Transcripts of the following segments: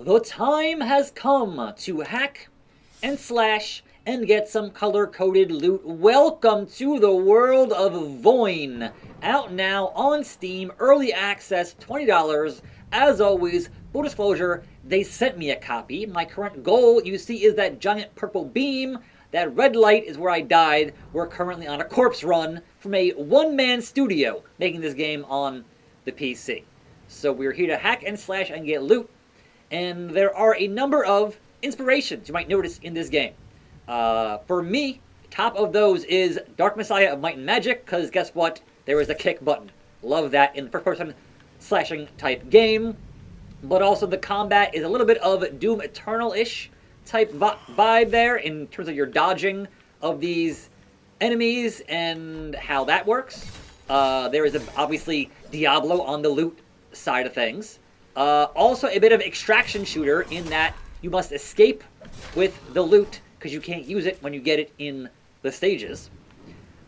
The time has come to hack and slash and get some color-coded loot. Welcome to the world of VOIN. Out now on Steam, early access, $20. As always, full disclosure, they sent me a copy. My current goal, you see, is that giant purple beam. That red light is where I died. We're currently on a corpse run from a one-man studio making this game on the PC. So we're here to hack and slash and get loot. And there are a number of inspirations you might notice in this game. For me, top of those is Dark Messiah of Might and Magic, because guess what? There is a kick button. Love that in the first-person slashing type game. But also the combat is a little bit of Doom Eternal-ish type vibe there in terms of your dodging of these enemies and how that works. There is obviously Diablo on the loot side of things. Also a bit of extraction shooter in that you must escape with the loot because you can't use it when you get it in the stages.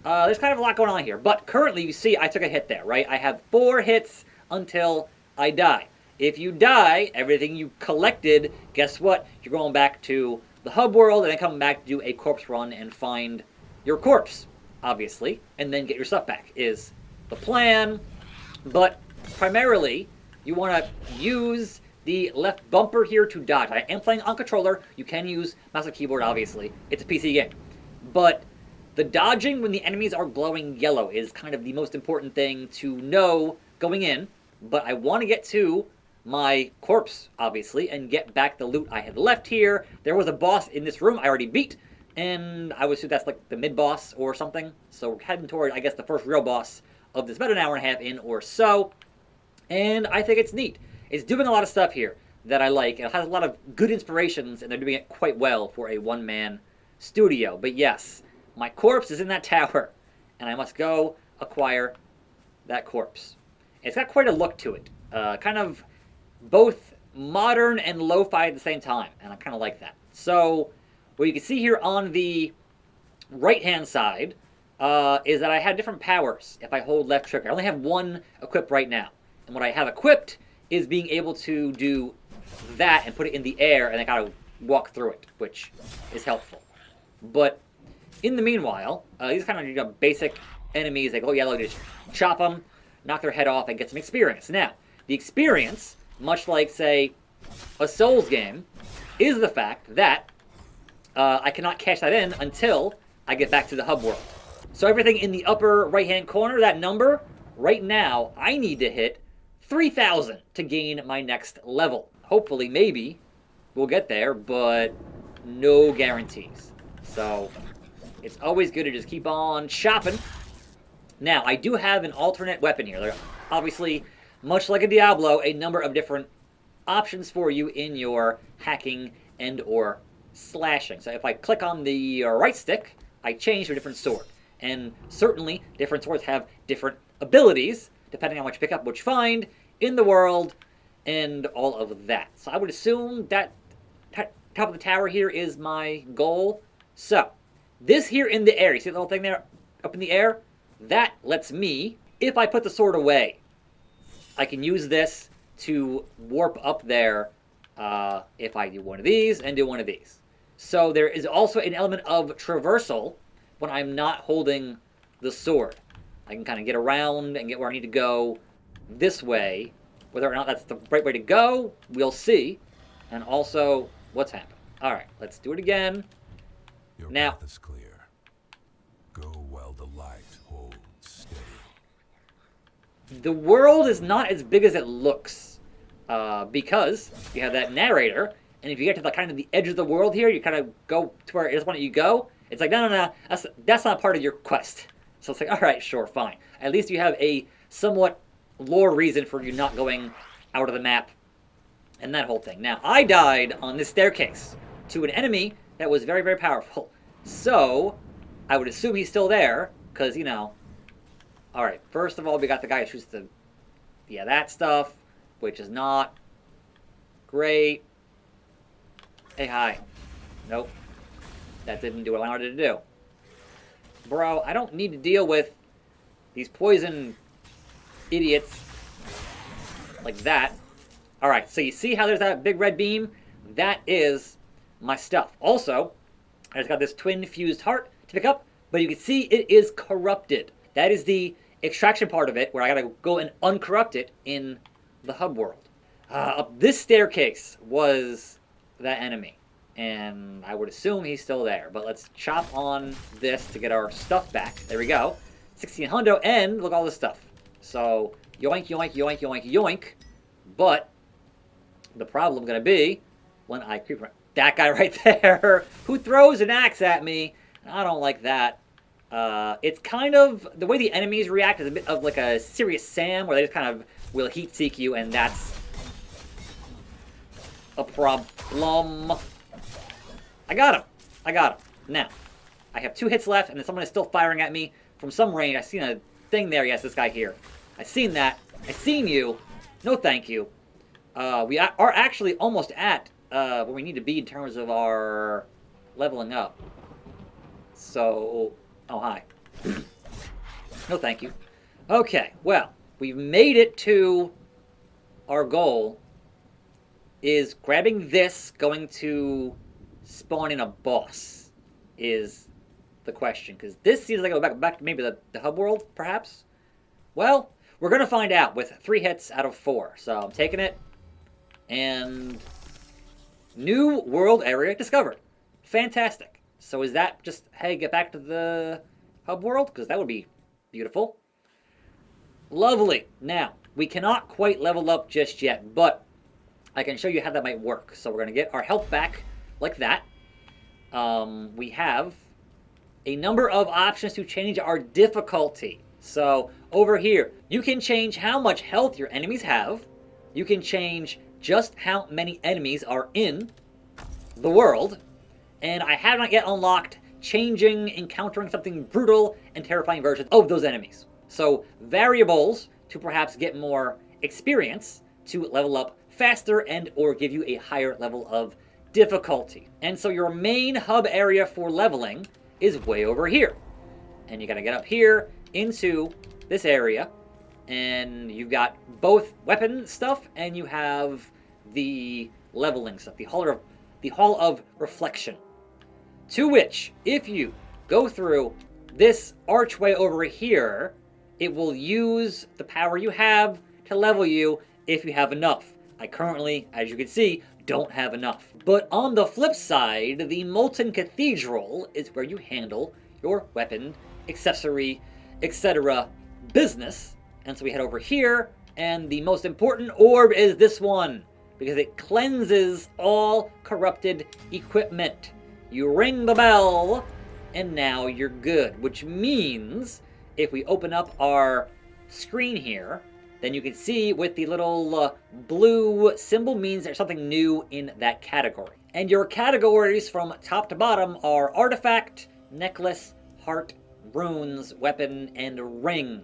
There's kind of a lot going on here, but currently you see I took a hit there, right? I have 4 hits until I die. If you die, everything you collected, guess what? You're going back to the hub world and then coming back to do a corpse run and find your corpse, obviously, and then get your stuff back is the plan. But primarily, you want to use the left bumper here to dodge. I am playing on controller. You can use mouse and keyboard, obviously. It's a PC game. But the dodging when the enemies are glowing yellow is kind of the most important thing to know going in. But I want to get to my corpse, obviously, and get back the loot I had left here. There was a boss in this room I already beat, and I would assume that's like the mid-boss or something. So we're heading toward, I guess, the first real boss of this, about an hour and a half in or so. And I think it's neat. It's doing a lot of stuff here that I like. It has a lot of good inspirations, and they're doing it quite well for a one-man studio. But yes, my corpse is in that tower, and I must go acquire that corpse. It's got quite a look to it. Kind of both modern and lo-fi at the same time, and I kind of like that. So what you can see here on the right-hand side is that I have different powers if I hold left trigger. I only have one equipped right now. And what I have equipped is being able to do that and put it in the air, and I gotta walk through it, which is helpful. But in the meanwhile, these kind of basic enemies, they go yellow, just chop them, knock their head off, and get some experience. Now, the experience, much like, say, a Souls game, is the fact that I cannot cash that in until I get back to the hub world. So everything in the upper right-hand corner, that number, right now, I need to hit 3,000 to gain my next level. Hopefully, maybe, we'll get there, but no guarantees. So it's always good to just keep on chopping. Now, I do have an alternate weapon here. There are obviously, much like a Diablo, a number of different options for you in your hacking and or slashing. So if I click on the right stick, I change to a different sword. And certainly, different swords have different abilities, depending on what you pick up, what you find in the world, and all of that. So I would assume that top of the tower here is my goal. So, this here in the air, you see the little thing there up in the air? That lets me, if I put the sword away, I can use this to warp up there if I do one of these and do one of these. So there is also an element of traversal when I'm not holding the sword. I can kind of get around and get where I need to go this way. Whether or not that's the right way to go, we'll see. And also, what's happened. All right, let's do it again. Your Now, path is clear. Go while the light holds steady. the world is not as big as it looks because you have that narrator, and if you get to the kind of the edge of the world here, you kind of go to where it doesn't want you to go. It's like, no, that's not part of your quest. So it's like, all right, sure, fine. At least you have a somewhat lore reason for you not going out of the map and that whole thing. Now, I died on this staircase to an enemy that was very, very powerful. So, I would assume he's still there, because, you know. All right, first of all, we got the guy who shoots the, that stuff, which is not great. Hey, hi. Nope. That didn't do what I wanted to do. Bro, I don't need to deal with these poison idiots like that. Alright, so you see how there's that big red beam? That is my stuff. Also, I just got this twin fused heart to pick up, but you can see it is corrupted. That is the extraction part of it, where I gotta go and uncorrupt it in the hub world. Up this staircase was that enemy, and I would assume he's still there, but let's chop on this to get our stuff back. There we go. 16 hundo, and look at all this stuff. So, yoink, yoink, yoink, yoink, yoink, but the problem gonna be when I creep around. That guy right there, who throws an axe at me. I don't like that. It's kind of, the way the enemies react is a bit of like a Serious Sam, where they just kind of will heat seek you, and that's a problem. I got him. I got him. Now, I have 2 hits left, and then someone is still firing at me from some range. I seen a thing there. Yes, this guy here. I seen that. I seen you. No thank you. We are actually almost at where we need to be in terms of our leveling up. So, oh hi. No thank you. Okay, well, we've made it to our goal. Is grabbing this going to spawn in a boss? Is the question. Because this seems like go back to maybe the hub world, perhaps? Well, we're going to find out with 3 hits out of 4. So I'm taking it. And new world area discovered. Fantastic. So is that just, hey, get back to the hub world? Because that would be beautiful. Lovely. Now, we cannot quite level up just yet, but I can show you how that might work. So we're going to get our health back like that. We have a number of options to change our difficulty. So over here, you can change how much health your enemies have. You can change just how many enemies are in the world. And I have not yet unlocked changing, encountering something brutal and terrifying versions of those enemies. So variables to perhaps get more experience to level up faster and or give you a higher level of difficulty. And so your main hub area for leveling is way over here. And you gotta get up here into this area, and you've got both weapon stuff and you have the leveling stuff, the Hall of Reflection. To which, if you go through this archway over here, it will use the power you have to level you if you have enough. I currently, as you can see, don't have enough. But on the flip side, the Molten Cathedral is where you handle your weapon, accessory, etc. business. And so we head over here, and the most important orb is this one, because it cleanses all corrupted equipment. You ring the bell, and now you're good. Which means, if we open up our screen here, then you can see with the little blue symbol means there's something new in that category. And your categories from top to bottom are artifact, necklace, heart, runes, weapon, and ring.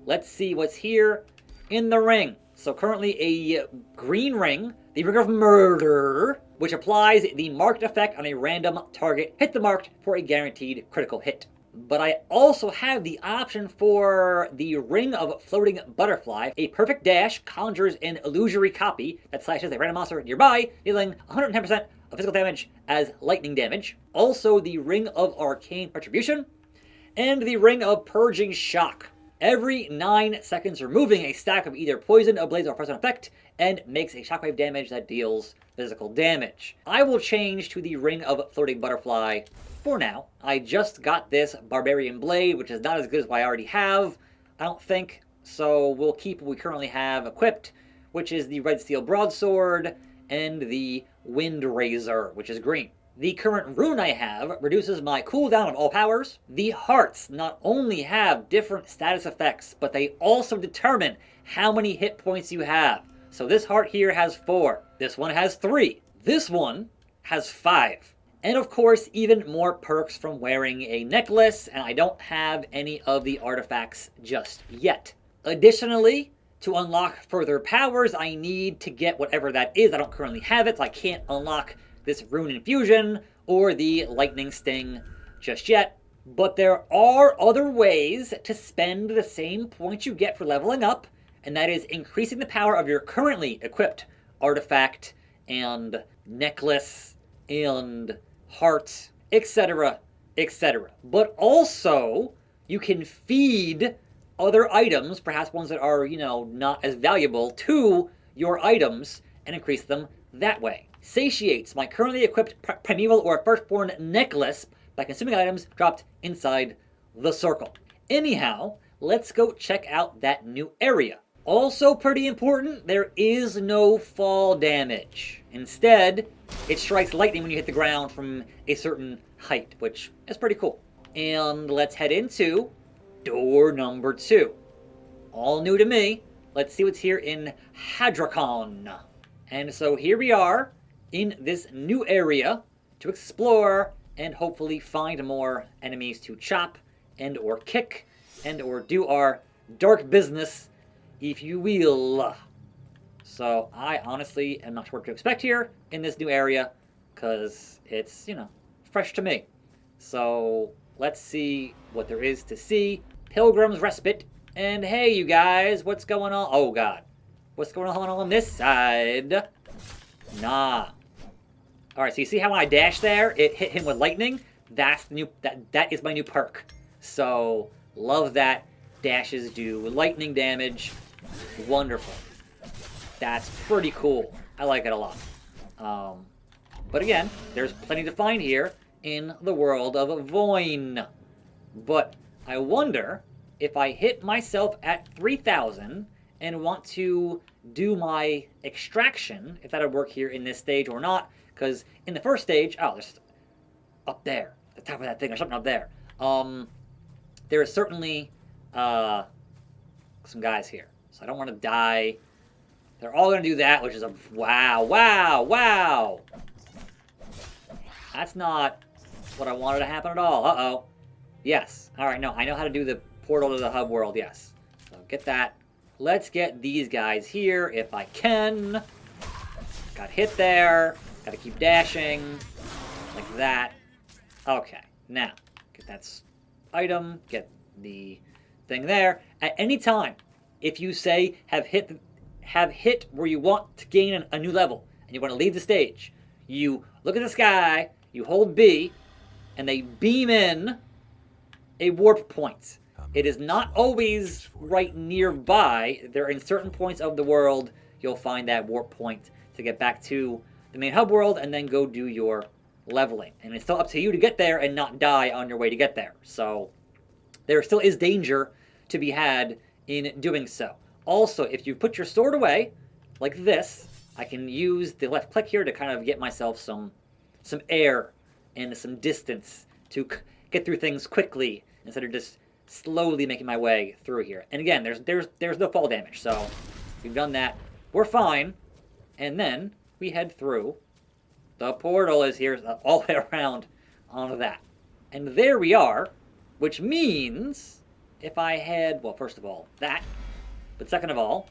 Let's see what's here in the ring. So currently a green ring, the Ring of Murder, which applies the marked effect on a random target. Hit the marked for a guaranteed critical hit. But I also have the option for the Ring of Floating Butterfly. A perfect dash conjures an illusory copy that slashes a random monster nearby, dealing 110% of physical damage as lightning damage. Also the Ring of Arcane Retribution, and the Ring of Purging Shock. Every 9 seconds, removing a stack of either poison, ablaze, or frozen effect, and makes a shockwave damage that deals physical damage. I will change to the Ring of Floating Butterfly for now. I just got this Barbarian Blade, which is not as good as what I already have, I don't think. So we'll keep what we currently have equipped, which is the Red Steel Broadsword and the Wind Razor, which is green. The current rune I have reduces my cooldown of all powers. The hearts not only have different status effects, but they also determine how many hit points you have. So this heart here has 4. This one has 3. This one has 5. And of course, even more perks from wearing a necklace, and I don't have any of the artifacts just yet. Additionally, to unlock further powers, I need to get whatever that is. I don't currently have it, so I can't unlock this Rune Infusion or the Lightning Sting just yet. But there are other ways to spend the same points you get for leveling up, and that is increasing the power of your currently equipped artifact and necklace and heart, etc., etc. But also, you can feed other items, perhaps ones that are, not as valuable, to your items and increase them that way. Satiates my currently equipped primeval or firstborn necklace by consuming items dropped inside the circle. Anyhow, let's go check out that new area. Also pretty important, there is no fall damage. Instead, it strikes lightning when you hit the ground from a certain height, which is pretty cool. And let's head into door number 2. All new to me. Let's see what's here in Hadrakon. And so here we are in this new area to explore and hopefully find more enemies to chop and or kick and or do our dark business, if you will. So I honestly am not sure what to expect here in this new area because it's, fresh to me. So let's see what there is to see. Pilgrim's Respite. And hey, you guys, what's going on? Oh, God. What's going on this side? Nah. Alright, so you see how when I dash there, it hit him with lightning? That's the new, that is my new perk. So, love that. Dashes do lightning damage. Wonderful. That's pretty cool. I like it a lot. But again, there's plenty to find here in the world of VOIN. But I wonder if I hit myself at 3,000 and want to do my extraction, if that would work here in this stage or not. Because in the first stage, there's up there, the top of that thing, there's something up there. There is certainly some guys here. So I don't want to die. They're all going to do that, which is a wow. That's not what I wanted to happen at all. Uh-oh. Yes. All right, no, I know how to do the portal to the hub world, yes. So get that. Let's get these guys here if I can. Got hit there. Got to keep dashing. Like that. Okay, now, get that item, get the thing there. At any time, if you say have hit where you want to gain a new level, and you want to leave the stage, you look at the sky, you hold B, and they beam in a warp point. It is not always right nearby. There are in certain points of the world, you'll find that warp point to get back to the main hub world and then go do your leveling. And it's still up to you to get there and not die on your way to get there. So there still is danger to be had in doing so. Also, if you put your sword away, like this, I can use the left click here to kind of get myself some air and some distance to get through things quickly instead of just slowly making my way through here. And again, there's no fall damage, so we've done that. We're fine. And then we head through. The portal is here all the way around onto that. And there we are, which means if I head, well, first of all, that. But second of all,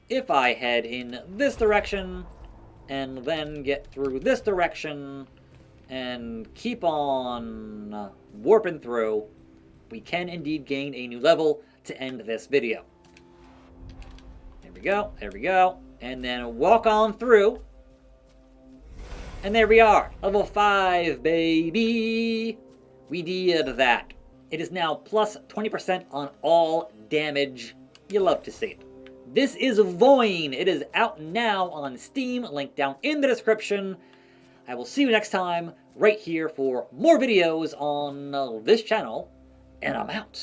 if I head in this direction and then get through this direction and keep on warping through, we can indeed gain a new level to end this video. There we go. And then walk on through. And there we are. Level 5, baby. We did that. It is now plus 20% on all damage. You love to see it. This is VOIN. It is out now on Steam. Link down in the description. I will see you next time right here for more videos on this channel. And I'm out.